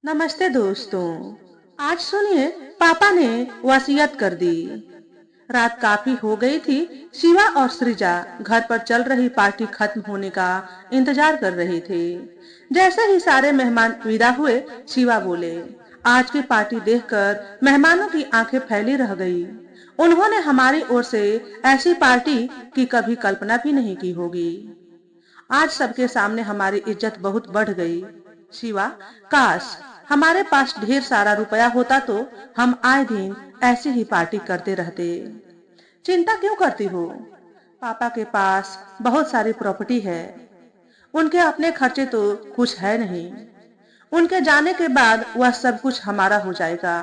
नमस्ते दोस्तों। आज सुनिए, पापा ने वसीयत कर दी। रात काफी हो गई थी। शिवा और सृजा घर पर चल रही पार्टी खत्म होने का इंतजार कर रहे थे। जैसे ही सारे मेहमान विदा हुए, शिवा बोले, आज की पार्टी देखकर मेहमानों की आंखें फैली रह गई। उन्होंने हमारी ओर से ऐसी पार्टी की कभी कल्पना भी नहीं की होगी। आज सबके सामने हमारी इज्जत बहुत बढ़ गई। शिवा, काश हमारे पास ढेर सारा रुपया होता तो हम आए दिन ऐसी ही पार्टी करते रहते। चिंता क्यों करती हो? पापा के पास बहुत सारी प्रॉपर्टी है। उनके अपने खर्चे तो कुछ है नहीं। उनके जाने के बाद वह सब कुछ हमारा हो जाएगा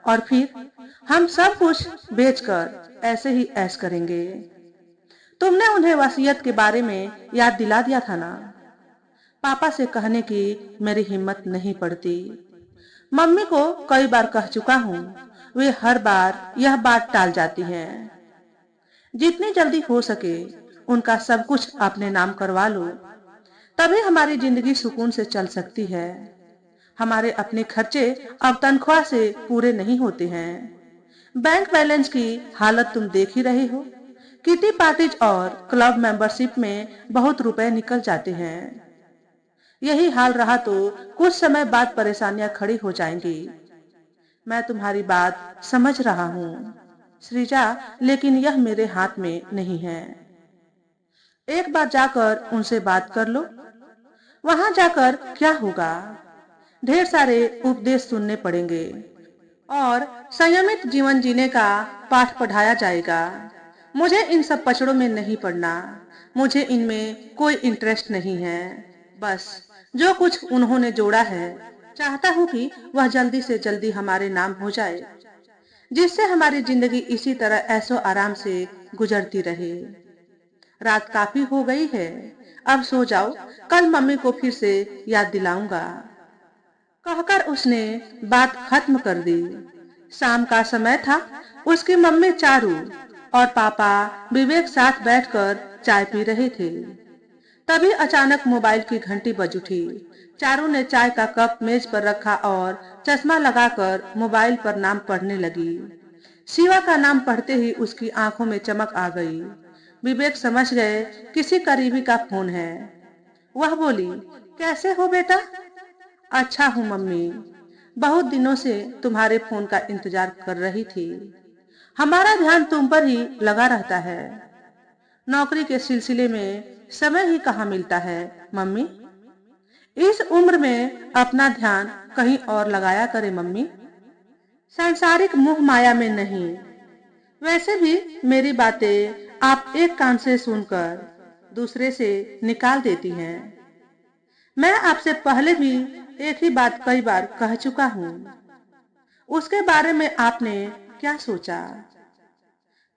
और फिर हम सब कुछ बेचकर ऐसे ही ऐश करेंगे। तुमने उन्हें वसीयत के बारे में याद दिला दिया था ना? पापा से कहने की मेरी हिम्मत नहीं पड़ती। मम्मी को कई बार कह चुका हूँ, वे हर बार यह बात टाल जाती हैं। जितनी जल्दी हो सके उनका सब कुछ अपने नाम करवा लो, तभी हमारी जिंदगी सुकून से चल सकती है। हमारे अपने खर्चे अब तनख्वाह से पूरे नहीं होते हैं। बैंक बैलेंस की हालत तुम देख ही रहे हो। किटी पार्टीज और क्लब मेंबरशिप में बहुत रुपए निकल जाते हैं। यही हाल रहा तो कुछ समय बाद परेशानियां खड़ी हो जाएंगी। मैं तुम्हारी बात समझ रहा हूँ सृजा, लेकिन यह मेरे हाथ में नहीं है। एक बार जाकर उनसे बात कर लो। वहां जाकर क्या होगा? ढेर सारे उपदेश सुनने पड़ेंगे और संयमित जीवन जीने का पाठ पढ़ाया जाएगा। मुझे इन सब पचड़ों में नहीं पड़ना। मुझे इनमें कोई इंटरेस्ट नहीं है। बस जो कुछ उन्होंने जोड़ा है, चाहता हूँ कि वह जल्दी से जल्दी हमारे नाम हो जाए, जिससे हमारी जिंदगी इसी तरह ऐशो आराम से गुजरती रहे। रात काफी हो गई है, अब सो जाओ। कल मम्मी को फिर से याद दिलाऊंगा। कहकर उसने बात खत्म कर दी। शाम का समय था। उसकी मम्मी चारू और पापा विवेक साथ बैठकर चाय पी रहे थे। तभी अचानक मोबाइल की घंटी बज उठी। चारू ने चाय का कप मेज पर रखा और चश्मा लगाकर मोबाइल पर नाम पढ़ने लगी। शिवा का नाम पढ़ते ही उसकी आंखों में चमक आ गई। विवेक समझ गए किसी करीबी का फोन है। वह बोली, कैसे हो बेटा? अच्छा हूँ मम्मी, बहुत दिनों से तुम्हारे फोन का इंतजार कर रही थी। हमारा ध्यान तुम पर ही लगा रहता है। नौकरी के सिलसिले में समय ही कहाँ मिलता है मम्मी। इस उम्र में अपना ध्यान कहीं और लगाया करे मम्मी, सांसारिक मोह माया में नहीं। वैसे भी मेरी बातें आप एक कान से सुनकर दूसरे से निकाल देती हैं। मैं आपसे पहले भी एक ही बात कई बार कह चुका हूँ। उसके बारे में आपने क्या सोचा?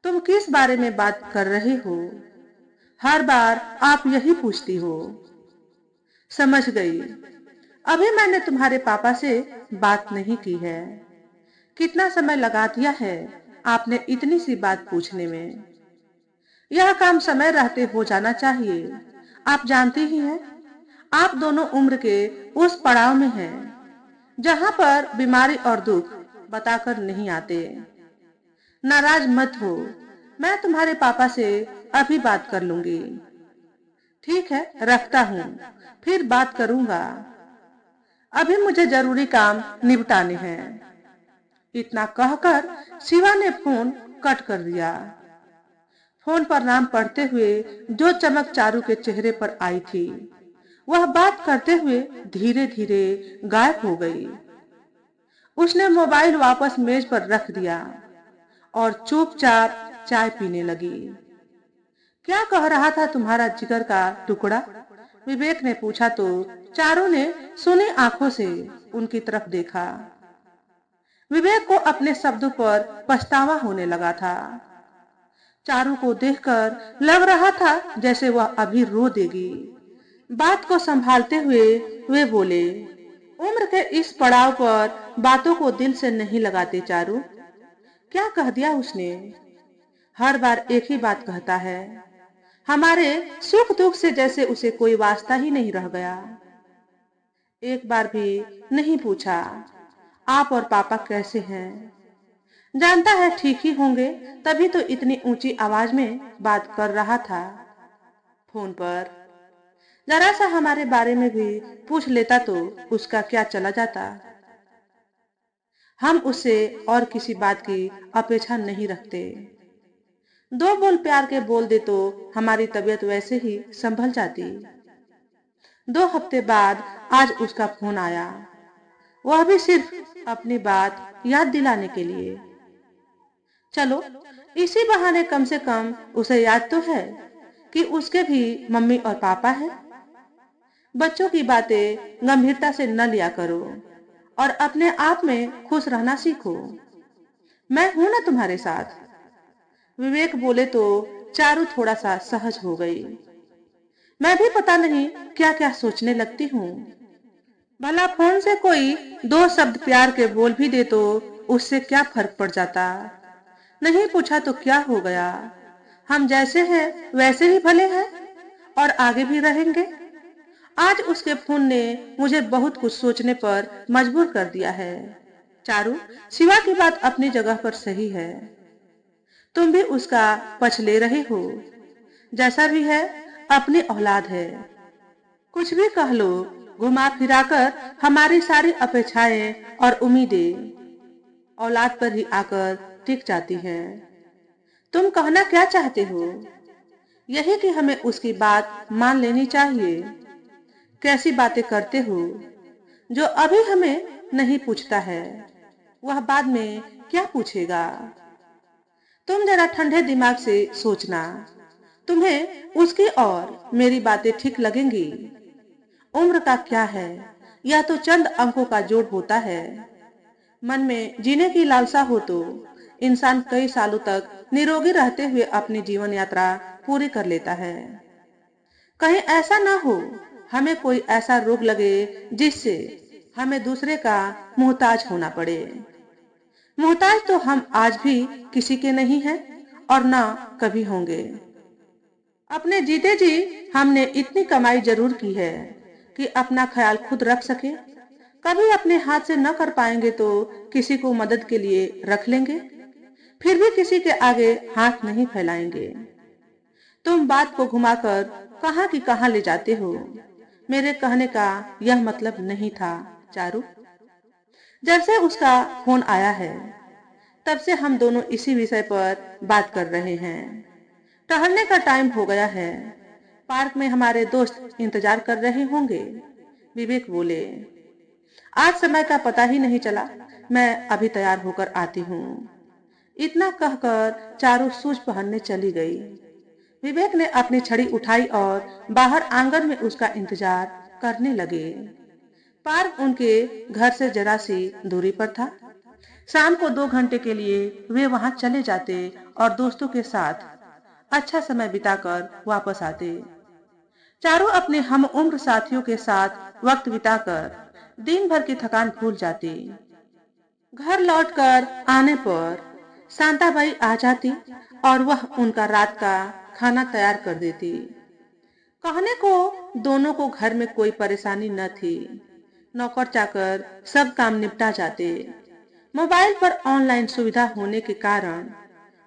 तुम किस बारे में बात कर रहे हो? हर बार आप यही पूछती हो। समझ गई। अभी मैंने तुम्हारे पापा से बात नहीं की है। कितना समय लगा दिया है आपने इतनी सी बात पूछने में। यह काम समय रहते हो जाना चाहिए। आप जानती ही हैं, आप दोनों उम्र के उस पड़ाव में हैं जहां पर बीमारी और दुख बताकर नहीं आते। नाराज मत हो, मैं तुम्हारे पापा से अभी बात कर लूंगी। ठीक है, रखता हूँ, फिर बात करूंगा। अभी मुझे जरूरी काम निपटाने हैं। इतना कहकर शिवा ने फोन कट कर दिया। फोन पर नाम पढ़ते हुए जो चमक चारू के चेहरे पर आई थी, वह बात करते हुए धीरे धीरे गायब हो गई। उसने मोबाइल वापस मेज पर रख दिया और चुपचाप चाय पीने लगी। क्या कह रहा था तुम्हारा जिगर का टुकड़ा? विवेक ने पूछा तो चारू ने सुनी आंखों से उनकी तरफ देखा। विवेक को अपने शब्दों पर पछतावा होने लगा था। चारू को देखकर लग रहा था जैसे वह अभी रो देगी। बात को संभालते हुए वे बोले, उम्र के इस पड़ाव पर बातों को दिल से नहीं लगाते चारू। क्या कह दिया उसने? हर बार एक ही बात कहता है। हमारे सुख दुख से जैसे उसे कोई वास्ता ही नहीं रह गया। एक बार भी नहीं पूछा आप और पापा कैसे हैं। जानता है ठीक ही होंगे, तभी तो इतनी ऊंची आवाज में बात कर रहा था फोन पर। जरा सा हमारे बारे में भी पूछ लेता तो उसका क्या चला जाता। हम उससे और किसी बात की अपेक्षा नहीं रखते। दो बोल प्यार के बोल दे तो हमारी तबीयत वैसे ही संभल जाती। 2 हफ्ते बाद आज उसका फोन आया, वह भी सिर्फ अपनी बात याद दिलाने के लिए। चलो, इसी बहाने कम से कम उसे याद तो है कि उसके भी मम्मी और पापा हैं। बच्चों की बातें गंभीरता से न लिया करो और अपने आप में खुश रहना सीखो। मैं हूं ना तुम्हारे साथ। विवेक बोले तो चारू थोड़ा सा सहज हो गई। मैं भी पता नहीं क्या क्या सोचने लगती हूँ। भला फोन से कोई 2 शब्द प्यार के बोल भी दे तो उससे क्या फर्क पड़ जाता। नहीं पूछा तो क्या हो गया, हम जैसे हैं वैसे ही भले हैं और आगे भी रहेंगे। आज उसके फोन ने मुझे बहुत कुछ सोचने पर मजबूर कर दिया है। चारू, शिवा की बात अपनी जगह पर सही है। तुम भी उसका पक्ष ले रहे हो। जैसा भी है, अपनी औलाद है। कुछ भी कह लो, घुमा फिराकर हमारी सारी अपेक्षाएं और उम्मीदें औलाद पर ही आकर टिक जाती हैं। तुम कहना क्या चाहते हो? यही कि हमें उसकी बात मान लेनी चाहिए। कैसी बातें करते हो? जो अभी हमें नहीं पूछता है, वह बाद में क्या पूछेगा? तुम जरा ठंडे दिमाग से सोचना। तुम्हें उसकी और मेरी बातें ठीक लगेंगी? उम्र का क्या है, यह तो चंद अंकों का जोड़ होता है। मन में जीने की लालसा हो तो इंसान कई सालों तक निरोगी रहते हुए अपनी जीवन यात्रा पूरी कर लेता है। कहीं ऐसा ना हो हमें कोई ऐसा रोग लगे जिससे हमें दूसरे का मोहताज होना पड़े। मोहताज तो हम आज भी किसी के नहीं हैं और ना कभी होंगे। अपने जीते जी हमने इतनी कमाई जरूर की है कि अपना ख्याल खुद रख सके। कभी अपने हाथ से न कर पाएंगे तो किसी को मदद के लिए रख लेंगे, फिर भी किसी के आगे हाथ नहीं फैलाएंगे। तुम बात को घुमाकर कहाँ की कहाँ ले जाते हो। मेरे कहने का यह मतलब नहीं था चारू। जब से उसका फोन आया है, तब से हम दोनों इसी विषय पर बात कर रहे हैं। टहलने का टाइम हो गया है। पार्क में हमारे दोस्त इंतजार कर रहे होंगे। विवेक बोले, आज समय का पता ही नहीं चला। मैं अभी तैयार होकर आती हूँ। इतना कहकर चारू शूज पहनने चली गई। विवेक ने अपनी छड़ी उठाई और बाहर आंगन में उसका इंतजार करने लगे। पार्क उनके घर से जरा सी दूरी पर था। शाम को 2 घंटे के लिए वे वहां चले जाते और दोस्तों के साथ अच्छा समय बिताकर वापस आते। चारों अपने हम उम्र साथियों के साथ वक्त बिताकर दिन भर की थकान भूल जाती। घर लौटकर आने पर शांताबाई आ जाती और वह उनका रात का खाना तैयार कर देती। कहने को दोनों को घर में कोई परेशानी न थी। नौकर चाकर सब काम निपटा जाते। मोबाइल पर ऑनलाइन सुविधा होने के कारण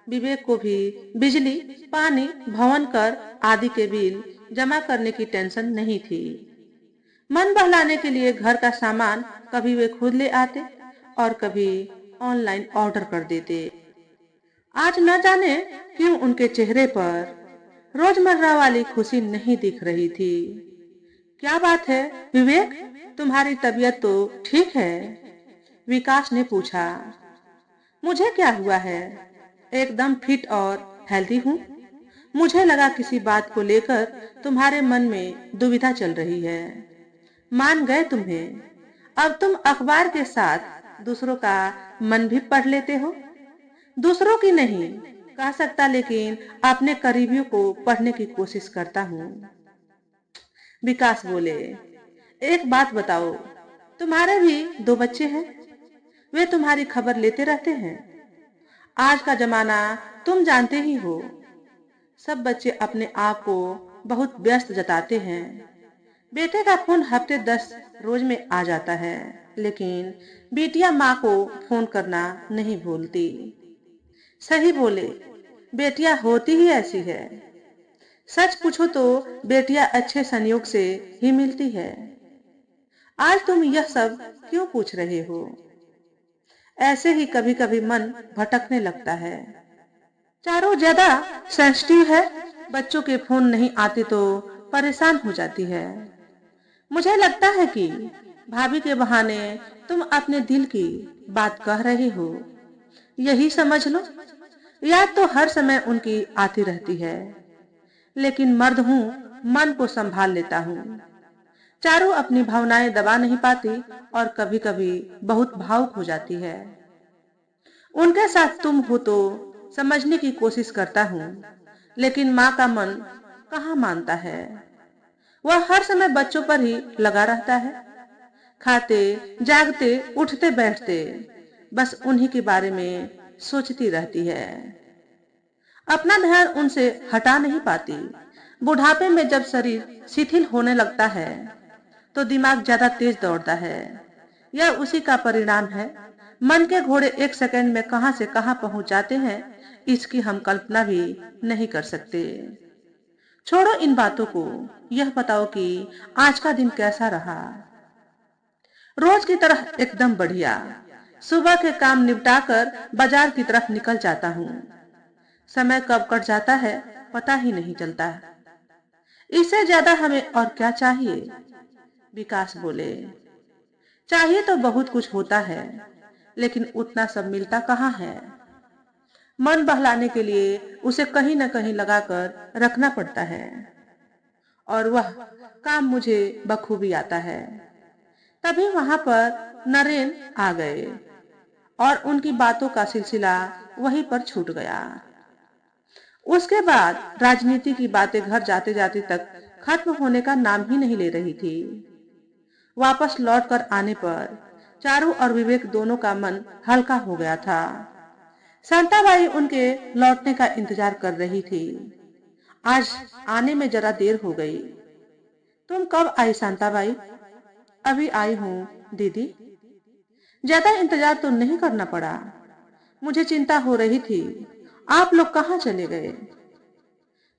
विवेक को भी बिजली, पानी, भवन कर आदि के बिल जमा करने की टेंशन नहीं थी। मन बहलाने के लिए घर का सामान कभी वे खुद ले आते और कभी ऑनलाइन ऑर्डर कर देते। आज न जाने क्यों उनके चेहरे पर रोजमर्रा वाली खुशी नहीं दिख रही थी। क्या बात है विवेक, तुम्हारी तबीयत तो ठीक है? विकास ने पूछा। मुझे क्या हुआ है, एकदम फिट और हेल्दी हूँ। मुझे लगा किसी बात को लेकर तुम्हारे मन में दुविधा चल रही है। मान गए तुम्हें। अब तुम अखबार के साथ दूसरों का मन भी पढ़ लेते हो। दूसरों की नहीं कह सकता, लेकिन अपने करीबियों को पढ़ने की कोशिश करता हूँ। विकास बोले, एक बात बताओ, तुम्हारे भी 2 बच्चे हैं? वे तुम्हारी खबर लेते रहते हैं? आज का जमाना तुम जानते ही हो। सब बच्चे अपने आप को बहुत व्यस्त जताते हैं। बेटे का फोन हफ्ते 10 रोज में आ जाता है, लेकिन बेटियां माँ को फोन करना नहीं भूलती। सही बोले, बेटियां होती ही ऐसी है। सच पूछो तो बेटियां अच्छे संयोग से ही मिलती है। आज तुम यह सब क्यों पूछ रहे हो? ऐसे ही कभी कभी मन भटकने लगता है। चारों ज्यादा सेंसिटिव है, बच्चों के फोन नहीं आते तो परेशान हो जाती है। मुझे लगता है कि भाभी के बहाने तुम अपने दिल की बात कह रहे हो, यही समझ लो। याद तो हर समय उनकी आती रहती है, लेकिन मर्द हूँ, मन को संभाल लेता हूँ। चारों अपनी भावनाएं दबा नहीं पाती और कभी कभी बहुत भावुक हो जाती है। उनके साथ तुम हो तो समझने की कोशिश करता हूँ, लेकिन माँ का मन कहाँ मानता है। वह हर समय बच्चों पर ही लगा रहता है। खाते, जागते, उठते बैठते बस उन्हीं के बारे में सोचती रहती है। अपना ध्यान उनसे हटा नहीं पाती। बुढ़ापे में जब शरीर शिथिल होने लगता है तो दिमाग ज्यादा तेज दौड़ता है। यह उसी का परिणाम है। मन के घोड़े एक सेकंड में कहां से कहां पहुंच जाते हैं, इसकी हम कल्पना भी नहीं कर सकते। छोड़ो इन बातों को, यह बताओ कि आज का दिन कैसा रहा? रोज की तरह एकदम बढ़िया। सुबह के काम निपटाकर बाजार की तरफ निकल जाता हूँ। समय कब कट जाता है पता ही नहीं चलता। इससे ज्यादा हमें और क्या चाहिए? विकास बोले। चाहिए तो बहुत कुछ होता है, लेकिन उतना सब मिलता कहाँ है। मन बहलाने के लिए उसे कहीं न कहीं लगाकर रखना पड़ता है, और वह काम मुझे बखूबी आता है। तभी वहां पर नरेन आ गए और उनकी बातों का सिलसिला वहीं पर छूट गया। उसके बाद राजनीति की बातें घर जाते जाते तक खत्म होने का नाम ही नहीं ले रही थी। वापस लौट कर आने पर चारू और विवेक दोनों का मन हल्का हो गया था। शांताबाई उनके लौटने का इंतजार कर रही थी। आज आने में जरा देर हो गई। तुम कब आई शांताबाई? अभी आई हूँ दीदी। ज्यादा इंतजार तो नहीं करना पड़ा। मुझे चिंता हो रही थी, आप लोग कहाँ चले गए?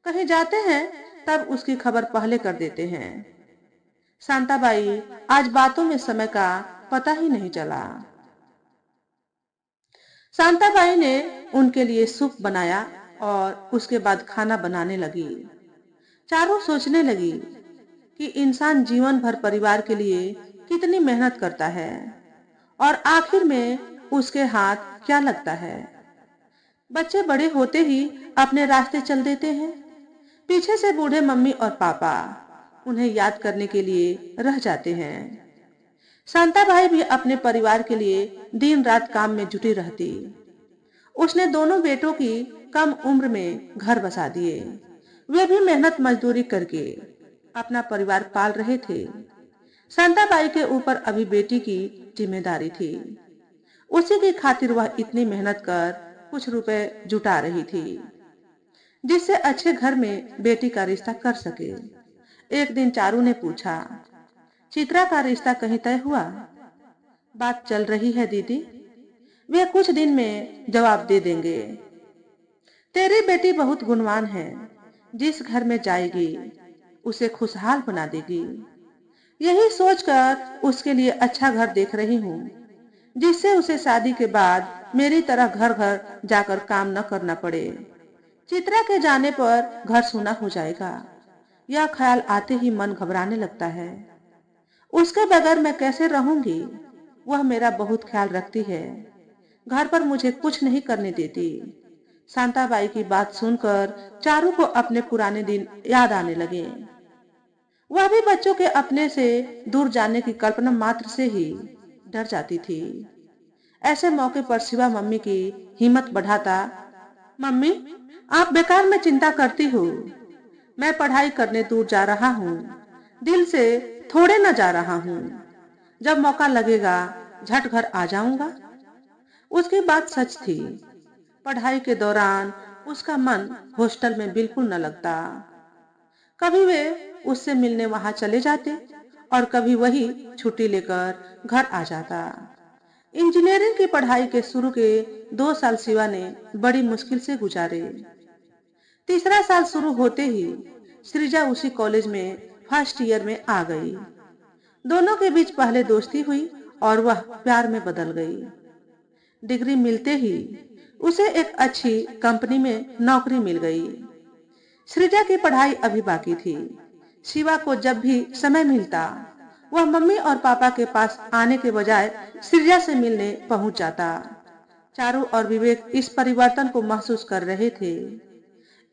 कहीं जाते हैं तब उसकी खबर पहले कर देते हैं। शांताबाई, आज बातों में समय का पता ही नहीं चला। शांताबाई ने उनके लिए सूप बनाया और उसके बाद खाना बनाने लगी। चारों सोचने लगी कि इंसान जीवन भर परिवार के लिए कितनी मेहनत करता है और आखिर में उसके हाथ क्या लगता है। बच्चे बड़े होते ही अपने रास्ते चल देते हैं। पीछे से बूढ़े मम्मी और पापा उन्हें याद करने के लिए रह जाते हैं। शांताबाई भी अपने परिवार के लिए दिन रात काम में जुटी रहती। उसने दोनों बेटों की कम उम्र में घर बसा दिए। वे भी मेहनत मजदूरी करके अपना परिवार पाल रहे थे। शांताबाई के ऊपर अभी बेटी की जिम्मेदारी थी। उसी की खातिर वह इतनी मेहनत कर कुछ रुपए जुटा रही थी, जिससे अच्छे घर में बेटी का रिश्ता कर सके। एक दिन चारू ने पूछा, चित्रा का रिश्ता कहीं तय हुआ? बात चल रही है दीदी, वे कुछ दिन में जवाब दे देंगे। तेरी बेटी बहुत गुणवान है, जिस घर में जाएगी उसे खुशहाल बना देगी। यही सोचकर उसके लिए अच्छा घर देख रही हूँ, जिससे उसे शादी के बाद मेरी तरह घर घर जाकर काम न करना पड़े। चित्रा के जाने पर घर सूना हो जाएगा, यह ख्याल आते ही मन घबराने लगता है। उसके बगैर मैं कैसे रहूंगी? वह मेरा बहुत ख्याल रखती है, घर पर मुझे कुछ नहीं करने देती। शांताबाई की बात सुनकर चारू को अपने पुराने दिन याद आने लगे। वह भी बच्चों के अपने से दूर जाने की कल्पना मात्र से ही डर जाती थी। ऐसे मौके पर शिवा मम्मी की हिम्मत बढ़ाता। मम्मी, आप बेकार में चिंता करती हो। मैं पढ़ाई करने दूर जा रहा हूँ, दिल से थोड़े न जा रहा हूँ। जब मौका लगेगा झट घर आ जाऊंगा। उसकी बात सच थी। पढ़ाई के दौरान उसका मन हॉस्टल में बिल्कुल न लगता। कभी वे उससे मिलने वहां चले जाते और कभी वही छुट्टी लेकर घर आ जाता। इंजीनियरिंग की पढ़ाई के शुरू के 2 साल शिवा ने बड़ी मुश्किल से गुजारे। तीसरा साल शुरू होते ही सृजा उसी कॉलेज में फर्स्ट ईयर में आ गई। दोनों के बीच पहले दोस्ती हुई और वह प्यार में बदल गई। डिग्री मिलते ही उसे एक अच्छी कंपनी में नौकरी मिल गई। सृजा की पढ़ाई अभी बाकी थी। शिवा को जब भी समय मिलता वह मम्मी और पापा के पास आने के बजाय सृजा से मिलने पहुंच जाता। चारू और विवेक इस परिवर्तन को महसूस कर रहे थे।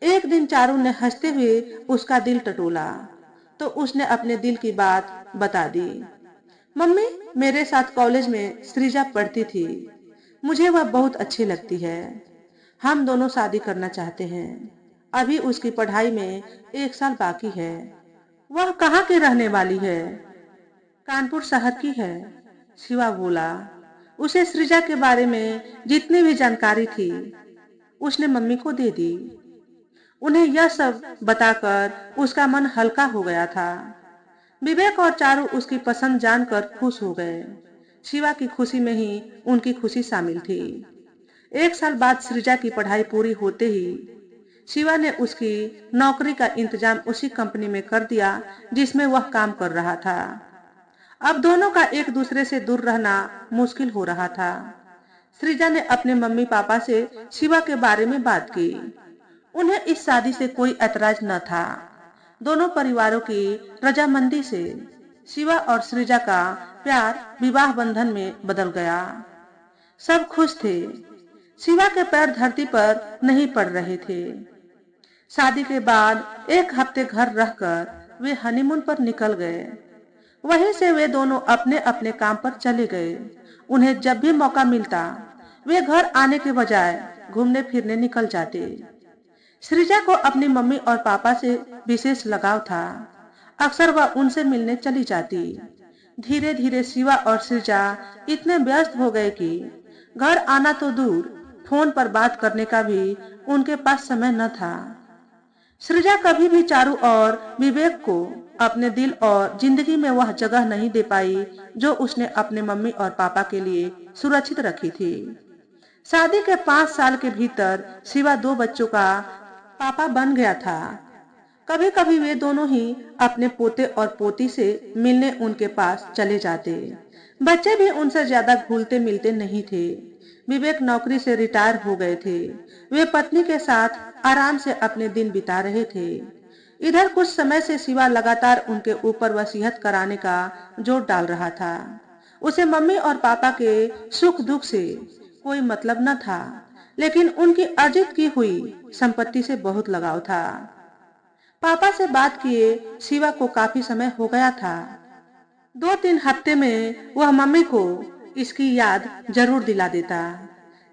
एक दिन चारू ने हंसते हुए उसका दिल टटोला तो उसने अपने दिल की बात बता दी। मम्मी, मेरे साथ कॉलेज में सृजा पढ़ती थी। मुझे वह बहुत अच्छी लगती है। हम दोनों शादी करना चाहते हैं। अभी उसकी पढ़ाई में 1 साल बाकी है। वह कहाँ की रहने वाली है? कानपुर शहर की है, शिवा बोला। उसे सृजा के बारे में जितनी भी जानकारी थी उसने मम्मी को दे दी। उन्हें यह सब बताकर उसका मन हल्का हो गया था। विवेक और चारू उसकी पसंद जानकर खुश हो गए। शिवा की खुशी में ही उनकी खुशी शामिल थी। 1 साल बाद सृजा की पढ़ाई पूरी होते ही शिवा ने उसकी नौकरी का इंतजाम उसी कंपनी में कर दिया जिसमें वह काम कर रहा था। अब दोनों का एक दूसरे से दूर रहना मुश्किल हो रहा था। सृजा ने अपने मम्मी पापा से शिवा के बारे में बात की। उन्हें इस शादी से कोई ऐतराज न था। दोनों परिवारों की रजामंदी से शिवा और सृजा का प्यार विवाह बंधन में बदल गया। सब खुश थे। शिवा के पैर धरती पर नहीं पड़ रहे थे। शादी के बाद 1 हफ्ते घर रहकर वे हनीमून पर निकल गए। वहीं से वे दोनों अपने अपने काम पर चले गए। उन्हें जब भी मौका मिलता वे घर आने के बजाय घूमने फिरने निकल जाते। सृजा को अपनी मम्मी और पापा से विशेष लगाव था। अक्सर वह उनसे मिलने चली जाती। धीरे धीरे शिवा और सृजा इतने व्यस्त हो गए कि घर आना तो दूर, फोन पर बात करने का भी उनके पास समय न था। सृजा कभी भी चारू और विवेक को अपने दिल और जिंदगी में वह जगह नहीं दे पाई जो उसने अपने मम्मी और पापा के लिए सुरक्षित रखी थी। शादी के 5 साल के भीतर शिवा 2 बच्चों का पापा बन गया था। कभी कभी वे दोनों ही अपने पोते और पोती से मिलने उनके पास चले जाते। बच्चे भी उनसे ज्यादा घुलते मिलते नहीं थे। विवेक नौकरी से रिटायर हो गए थे। वे पत्नी के साथ आराम से अपने दिन बिता रहे थे। इधर कुछ समय से शिवा लगातार उनके ऊपर वसीयत कराने का जोर डाल रहा था। उसे मम्मी और पापा के सुख दुख से कोई मतलब न था, लेकिन उनकी अर्जित की हुई संपत्ति से बहुत लगाव था। पापा से बात किए शिवा को काफी समय हो गया था। 2-3 हफ्ते में वह मम्मी को इसकी याद जरूर दिला देता।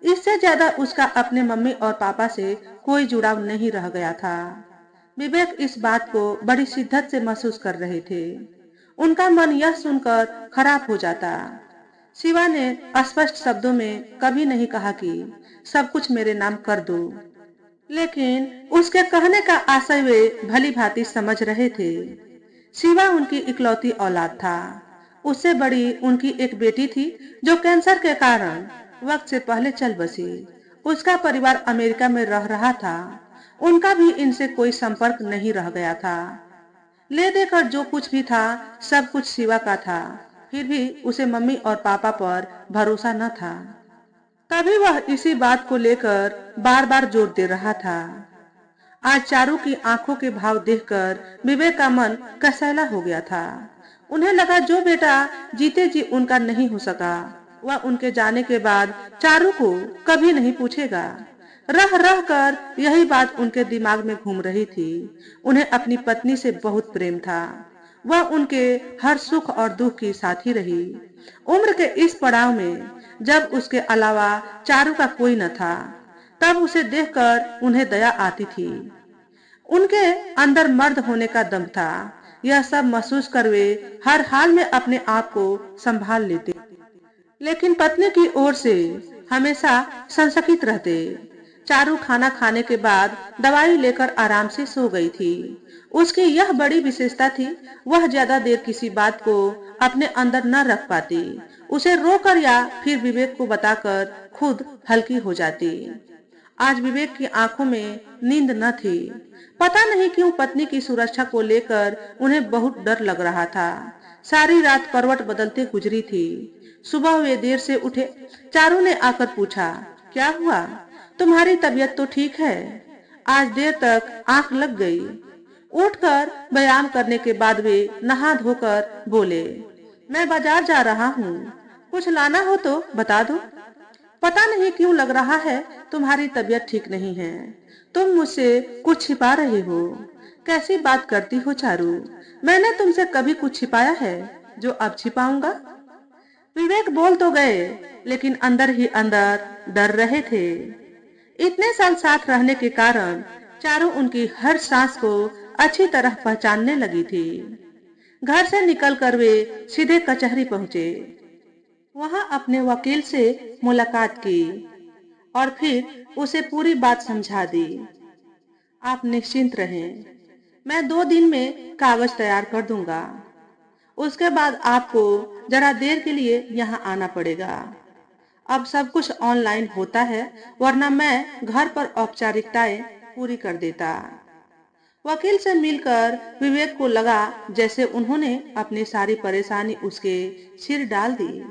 इससे ज्यादा उसका अपने मम्मी और पापा से कोई जुड़ाव नहीं रह गया था। विवेक इस बात को बड़ी शिद्दत से महसूस कर रहे थे। उनका मन यह सुनकर खराब हो जाता। शिवा ने स्पष्ट शब्दों में कभी नहीं कहा कि सब कुछ मेरे नाम कर दो, लेकिन उसके कहने का आशय वे भली भांति समझ रहे थे। शिवा उनकी इकलौती औलाद था। उससे बड़ी उनकी एक बेटी थी जो कैंसर के कारण वक्त से पहले चल बसी। उसका परिवार अमेरिका में रह रहा था। उनका भी इनसे कोई संपर्क नहीं रह गया था। ले देकर जो कुछ भी था सब कुछ शिवा का था। फिर भी उसे मम्मी और पापा पर भरोसा न था। तभी वह इसी बात को लेकर बार बार जोर दे रहा था। आज चारू की आंखों के भाव देखकर विवेक का मन कसैला हो गया था। उन्हें लगा जो बेटा जीते जी उनका नहीं हो सका वह उनके जाने के बाद चारू को कभी नहीं पूछेगा। रह रह कर यही बात उनके दिमाग में घूम रही थी। उन्हें अपनी पत्नी से बहुत प्रेम था। वह उनके हर सुख और दुख की साथी रही। उम्र के इस पड़ाव में जब उसके अलावा चारू का कोई न था, तब उसे देखकर उन्हें दया आती थी। उनके अंदर मर्द होने का दम था। यह सब महसूस कर वे हर हाल में अपने आप को संभाल लेते, लेकिन पत्नी की ओर से हमेशा संशकित रहते। चारू खाना खाने के बाद दवाई लेकर आराम से सो गई थी। उसकी यह बड़ी विशेषता थी, वह ज्यादा देर किसी बात को अपने अंदर न रख पाती। उसे रोकर या फिर विवेक को बताकर खुद हल्की हो जाती। आज विवेक की आंखों में नींद न थी। पता नहीं क्यों पत्नी की सुरक्षा को लेकर उन्हें बहुत डर लग रहा था। सारी रात करवट बदलते गुजरी थी। सुबह वे देर से उठे। चारू ने आकर पूछा, क्या हुआ? तुम्हारी तबीयत तो ठीक है? आज देर तक आंख लग गई। उठकर व्यायाम करने के बाद वे नहा धोकर बोले, मैं बाजार जा रहा हूँ, कुछ लाना हो तो बता दो। पता नहीं क्यों लग रहा है तुम्हारी तबीयत ठीक नहीं है। तुम मुझसे कुछ छिपा रहे हो। कैसी बात करती हो चारू? मैंने तुमसे कभी कुछ छिपाया है जो अब छिपाऊंगा? विवेक बोल तो गए, लेकिन अंदर ही अंदर डर रहे थे। इतने साल साथ रहने के कारण चारू उनकी हर सांस को अच्छी तरह पहचानने लगी थी। घर से निकलकर वे सीधे कचहरी पहुंचे। वहां अपने वकील से मुलाकात की और फिर उसे पूरी बात समझा दी। आप निश्चिंत रहें, मैं 2 दिन में कागज तैयार कर दूंगा। उसके बाद आपको जरा देर के लिए यहाँ आना पड़ेगा। अब सब कुछ ऑनलाइन होता है, वरना मैं घर पर औपचारिकताएं पूरी कर देता। वकील से मिलकर विवेक को लगा जैसे उन्होंने अपनी सारी परेशानी उसके सिर डाल दी।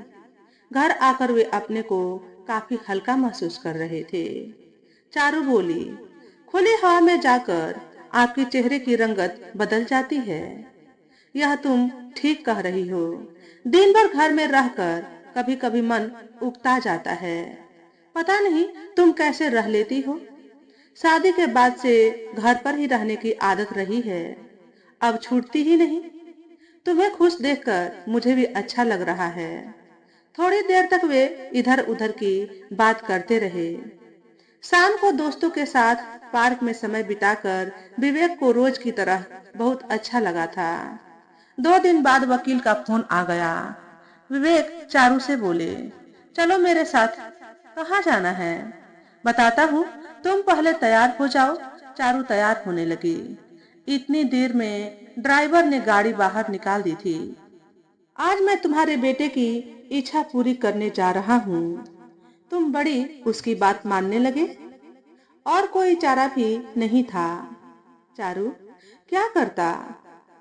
घर आकर वे अपने को काफी हल्का महसूस कर रहे थे। चारू बोली, खुली हवा में जाकर आपके चेहरे की रंगत बदल जाती है। यह तुम ठीक कह रही हो। दिन भर घर में रहकर कभी कभी मन उगता जाता है। पता नहीं तुम कैसे रह लेती हो। शादी के बाद से घर पर ही रहने की आदत रही है, अब छूटती ही नहीं। तुम्हें खुश देखकर मुझे भी अच्छा लग रहा है। थोड़ी देर तक वे इधर उधर की बात करते रहे। शाम को दोस्तों के साथ पार्क में समय बिताकर विवेक को रोज की तरह बहुत अच्छा लगा था। 2 दिन बाद वकील का फोन आ गया। विवेक चारू से बोले, चलो मेरे साथ। कहाँ जाना है? बताता हूँ, तुम पहले तैयार हो जाओ। चारू तैयार होने लगी। इतनी देर में ड्राइवर ने गाड़ी बाहर निकाल दी थी। आज मैं तुम्हारे बेटे की इच्छा पूरी करने जा रहा हूँ। तुम बड़ी उसकी बात मानने लगे। और कोई चारा भी नहीं था। चारू क्या करता?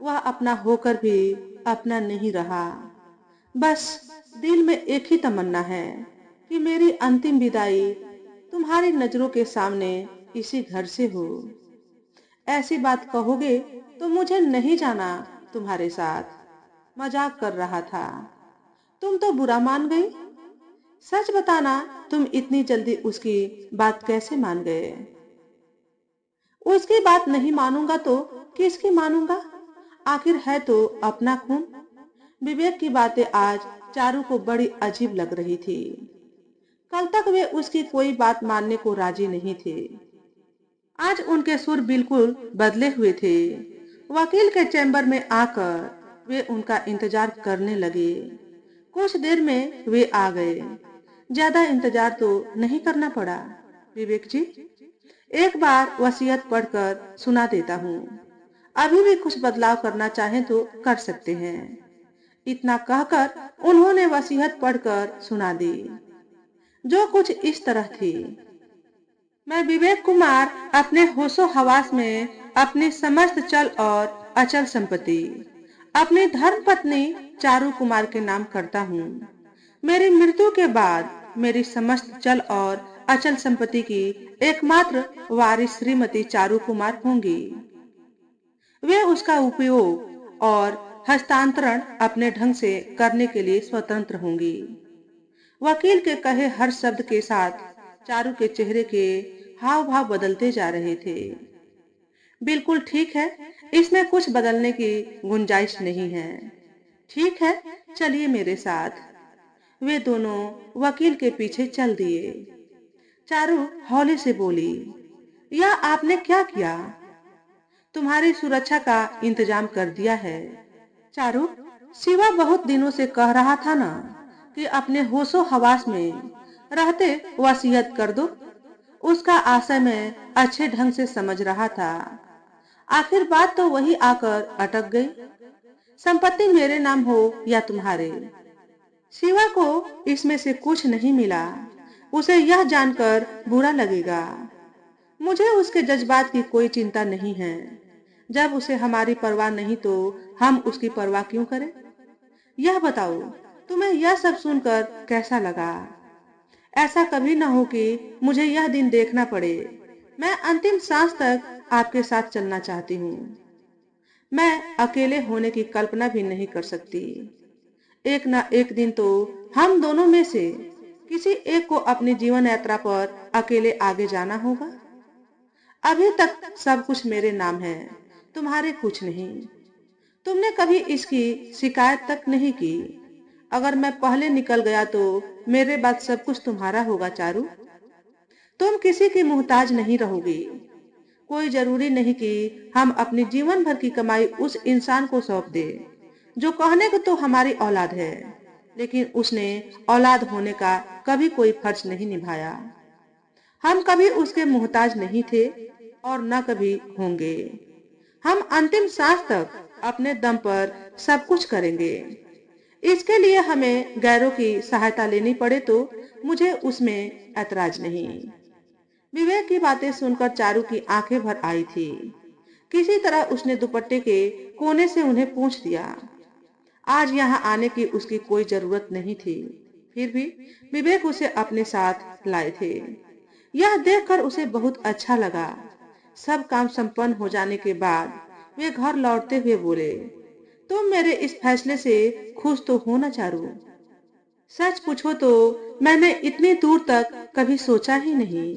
वह अपना होकर भी अपना नहीं रहा। बस दिल में एक ही तमन्ना है कि मेरी अंतिम विदाई तुम्हारी नजरों के सामने इसी घर से हो। ऐसी बात कहोगे तो मुझे नहीं जाना तुम्हारे साथ। मजाक कर रहा था। तुम तो बुरा मान गई। सच बताना, तुम इतनी जल्दी उसकी बात कैसे मान गए? उसकी बात नहीं मानूंगा तो किसकी मानूंगा? आखिर है तो अपना खून। विवेक की बातें आज चारू को बड़ी अजीब लग रही थी। कल तक वे उसकी कोई बात मानने को राजी नहीं थे। आज उनके सुर बिल्कुल बदले हुए थे। वकील के चैम्बर में आकर वे उनका इंतजार करने लगे। कुछ देर में वे आ गए। ज्यादा इंतजार तो नहीं करना पड़ा। विवेक जी, एक बार वसीयत पढ़कर सुना देता हूँ। अभी भी कुछ बदलाव करना चाहें तो कर सकते हैं। इतना कहकर उन्होंने वसीयत पढ़कर सुना दी, जो कुछ इस तरह थी। मैं विवेक कुमार अपने होशो हवास में अपनी समस्त चल और अचल संपत्ति अपनी धर्म पत्नी चारू कुमार के नाम करता हूँ। मेरी मृत्यु के बाद मेरी समस्त चल और अचल संपत्ति की एकमात्र वारिस श्रीमती चारू कुमार होंगी। वे उसका उपयोग और हस्तांतरण अपने ढंग से करने के लिए स्वतंत्र होंगी। वकील के कहे हर शब्द के साथ चारू के चेहरे के हाव भाव बदलते जा रहे थे। बिल्कुल ठीक है, इसमें कुछ बदलने की गुंजाइश नहीं है। ठीक है, चलिए मेरे साथ। वे दोनों वकील के पीछे चल दिए। चारू हौले से बोली, यह आपने क्या किया? तुम्हारी सुरक्षा का इंतजाम कर दिया है। चारू, शिवा बहुत दिनों से कह रहा था ना कि अपने होशो हवास में रहते वसीयत कर दो। उसका आशय मैं अच्छे ढंग से समझ रहा था। आखिर बात तो वही आकर अटक गई। संपत्ति मेरे नाम हो या तुम्हारे, शिवा को इसमें से कुछ नहीं मिला। उसे यह जानकर बुरा लगेगा। मुझे उसके जज्बात की कोई चिंता नहीं है। जब उसे हमारी परवाह नहीं तो हम उसकी परवाह क्यों करें? यह बताओ, तुम्हें यह सब सुनकर कैसा लगा? ऐसा कभी न हो कि मुझे यह दिन देखना पड़े। मैं अंतिम सांस तक आपके साथ चलना चाहती हूँ। मैं अकेले होने की कल्पना भी नहीं कर सकती। एक न एक दिन तो हम दोनों में से किसी एक को अपनी जीवन यात्रा पर अकेले आगे जाना होगा। अभी तक सब कुछ मेरे नाम है, तुम्हारे कुछ नहीं। तुमने कभी इसकी शिकायत तक नहीं की। अगर मैं पहले निकल गया तो मेरे बाद सब कुछ तुम्हारा होगा चारू। तुम किसी की मोहताज नहीं रहोगी। कोई जरूरी नहीं कि हम अपनी जीवन भर की कमाई उस इंसान को सौंप दे जो कहने को तो हमारी औलाद है, लेकिन उसने औलाद होने का कभी कोई फर्ज नहीं निभाया। हम कभी उसके मोहताज नहीं थे और न कभी होंगे। हम अंतिम सांस तक अपने दम पर सब कुछ करेंगे। इसके लिए हमें गैरों की सहायता लेनी पड़े तो मुझे उसमें ऐतराज नहीं। विवेक की बातें सुनकर चारू की आंखें भर आई थी। किसी तरह उसने दुपट्टे के कोने से उन्हें पूंछ दिया। आज यहाँ आने की उसकी कोई जरूरत नहीं थी, फिर भी विवेक उसे अपने साथ लाए थे। यह देखकर उसे बहुत अच्छा लगा। सब काम संपन्न हो जाने के बाद वे घर लौटते हुए बोले, तुम मेरे इस फैसले से खुश तो हो ना चारू? सच पूछो तो मैंने इतनी दूर तक कभी सोचा ही नहीं।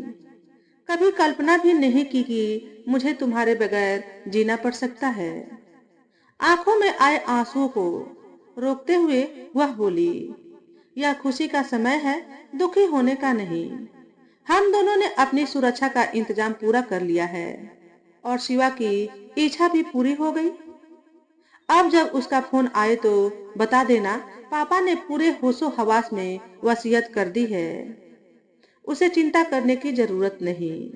कभी कल्पना भी नहीं की कि मुझे तुम्हारे बगैर जीना पड़ सकता है। आंखों में आए आंसुओं को रोकते हुए वह बोली, यह खुशी का समय है, दुखी होने का नहीं। हम दोनों ने अपनी सुरक्षा का इंतजाम पूरा कर लिया है और शिवा की इच्छा भी पूरी हो गई। अब जब उसका फोन आए तो बता देना, पापा ने पूरे होशो हवास में वसीयत कर दी है। उसे चिंता करने की जरूरत नहीं।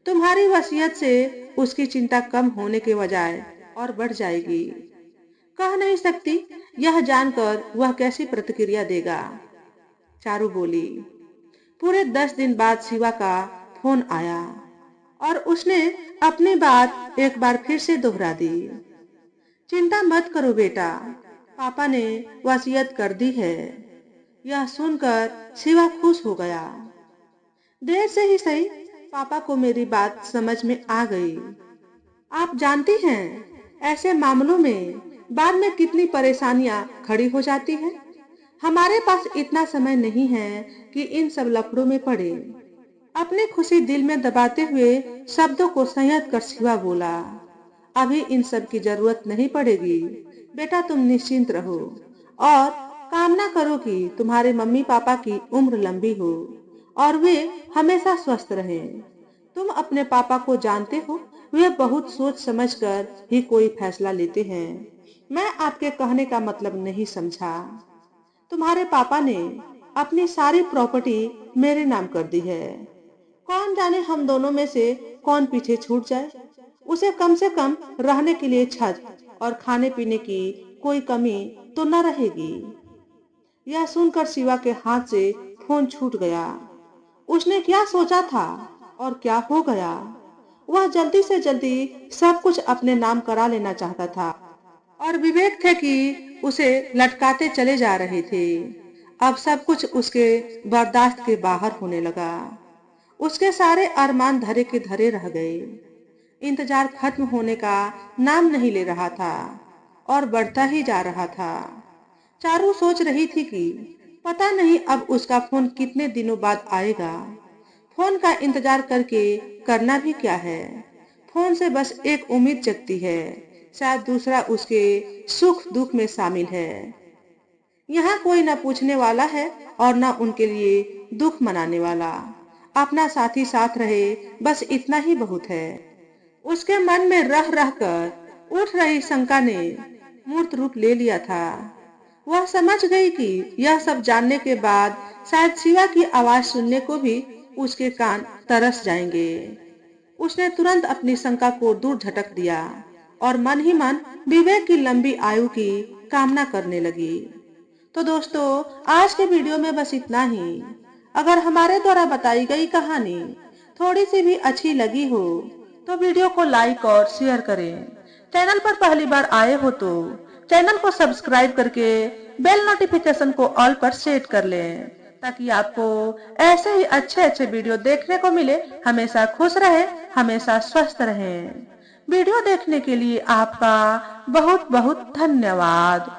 तुम्हारी वसीयत से उसकी चिंता कम होने के बजाय और बढ़ जाएगी। कह नहीं सकती यह जानकर वह कैसी प्रतिक्रिया देगा। चारू बोली। पूरे 10 दिन बाद शिवा का फोन आया और उसने अपनी बात एक बार फिर से दोहरा दी। चिंता मत करो बेटा, पापा ने वसीयत कर दी है। यह सुनकर शिवा खुश हो गया। देर से ही सही, पापा को मेरी बात समझ में आ गई। आप जानती हैं, ऐसे मामलों में बाद में कितनी परेशानियां खड़ी हो जाती हैं। हमारे पास इतना समय नहीं है कि इन सब लफड़ों में पड़े। अपनी खुशी दिल में दबाते हुए शब्दों को संयत कर शिवा बोला, अभी इन सब की जरूरत नहीं पड़ेगी। बेटा तुम निश्चिंत रहो और कामना करो कि तुम्हारे मम्मी पापा की उम्र लंबी हो और वे हमेशा स्वस्थ रहें। तुम अपने पापा को जानते हो, वे बहुत सोच समझकर ही कोई फैसला लेते हैं। मैं आपके कहने का मतलब नहीं समझा। तुम्हारे पापा ने अपनी सारी प्रॉपर्टी मेरे नाम कर दी है। कौन जाने हम दोनों में से कौन पीछे छूट जाए। उसे कम से कम रहने के लिए छत और खाने पीने की कोई कमी तो न रहेगी। यह सुनकर शिवा के हाथ से फोन छूट गया। उसने क्या सोचा था और क्या हो गया। वह जल्दी से जल्दी सब कुछ अपने नाम करा लेना चाहता था और विवेक थे कि उसे लटकाते चले जा रहे थे। अब सब कुछ उसके बर्दाश्त के बाहर होने लगा। उसके सारे अरमान धरे के धरे रह गए। इंतजार खत्म होने का नाम नहीं ले रहा था और बढ़ता ही जा रहा था। चारू सोच रही थी कि पता नहीं अब उसका फोन कितने दिनों बाद आएगा। फोन का इंतजार करके करना भी क्या है। फोन से बस एक उम्मीद जगती है, शायद दूसरा उसके सुख दुख में शामिल है। यहाँ कोई न पूछने वाला है और न उनके लिए दुख मनाने वाला। अपना साथी साथ रहे, बस इतना ही बहुत है। उसके मन में रह रह कर उठ रही शंका ने मूर्त रूप ले लिया था। वह समझ गई कि यह सब जानने के बाद शायद शिवा की आवाज सुनने को भी उसके कान तरस जाएंगे। उसने तुरंत अपनी शंका को दूर झटक दिया और मन ही मन विवेक की लंबी आयु की कामना करने लगी। तो दोस्तों, आज के वीडियो में बस इतना ही। अगर हमारे द्वारा बताई गई कहानी थोड़ी सी भी अच्छी लगी हो तो वीडियो को लाइक और शेयर करें। चैनल पर पहली बार आए हो तो चैनल को सब्सक्राइब करके बेल नोटिफिकेशन को ऑल पर सेट कर लें, ताकि आपको ऐसे ही अच्छे अच्छे वीडियो देखने को मिले। हमेशा खुश रहे, हमेशा स्वस्थ रहें। वीडियो देखने के लिए आपका बहुत बहुत धन्यवाद।